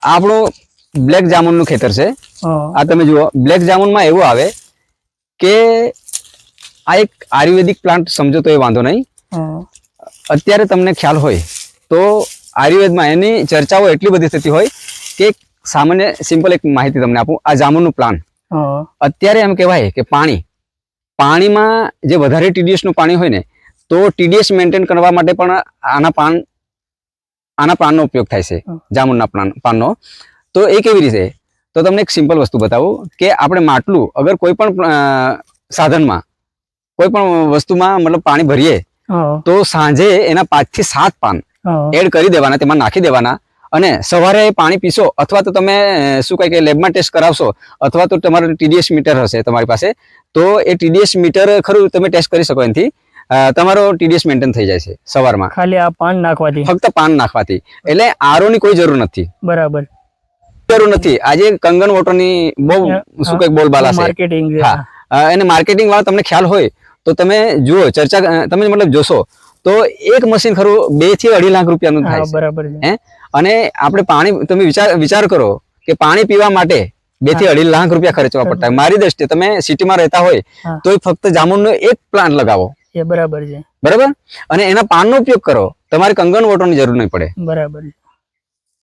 આપણું બ્લેક જામુનનું ખેતર છે. આ તમે જુઓ, બ્લેક જામુનમાં એવું આવે કે આ એક આયુર્વેદિક પ્લાન્ટ સમજો તો એ વાંધો નહીં. અત્યારે તમને ખ્યાલ હોય તો આયુર્વેદમાં એની ચર્ચાઓ એટલી બધી થતી હોય કે સામાન્ય સિમ્પલ એક માહિતી તમને આપું. આ જામુનનું પ્લાન્ટ અત્યારે એમ કહેવાય કે પાણીમાં જે વધારે TDS નું પાણી હોય ને, તો TDS મેન્ટેન કરવા માટે પણ આના પાનનો ઉપયોગ થાય છે, જામુનના પાનનો. તો એ કેવી રીતે? તો તમને એક સિમ્પલ વસ્તુ બતાવું કે આપણે માટલું અગર કોઈ પણ સાધનમાં, કોઈ પણ વસ્તુમાં મતલબ પાણી ભરીએ તો સાંજે એના 5 થી 7 પાન એડ કરી દેવાના, તેમાં નાખી દેવાના, અને સવારે પાણી પીશો, અથવા તો તમે શું કહે કે લેબમાં ટેસ્ટ કરાવશો, અથવા તો તમારું TDS મીટર હશે તમારી પાસે, તો એ TDS મીટર ખરું તમે ટેસ્ટ કરી શકો. એનાથી તમારો TDS મેન્ટેન થઈ જાય છે સવારમાં, ખાલી આ પાન નાખવાથી, ફક્ત પાન નાખવાથી. એટલે આરો ની કોઈ જરૂર નથી. બરાબર, જરૂર નથી. આજે કંગન વોટરની બહુ શું કઈ બોલબાલા છે. માર્કેટિંગ. હા, એને માર્કેટિંગ વાળા તમને ખ્યાલ હોય તો તમે જુઓ, ચર્ચા તમે મતલબ જોશો તો એક મશીન ખરું 2 થી 2.5 લાખ રૂપિયાનું થાય છે. બરાબર. અને આપણે પાણી, તમે વિચાર કરો કે પાણી પીવા માટે 2 થી 2.5 લાખ રૂપિયા ખર્ચવા પડતા હોય. મારી દ્રષ્ટિએ તમે સિટીમાં રહેતા હોય તો ફક્ત જામુનનો એક પ્લાન્ટ લગાવો. બરાબર છે. બરાબર. અને એના પાનનો ઉપયોગ કરો, તમારે કંગન વોટરની જરૂર નહીં પડે. બરાબર.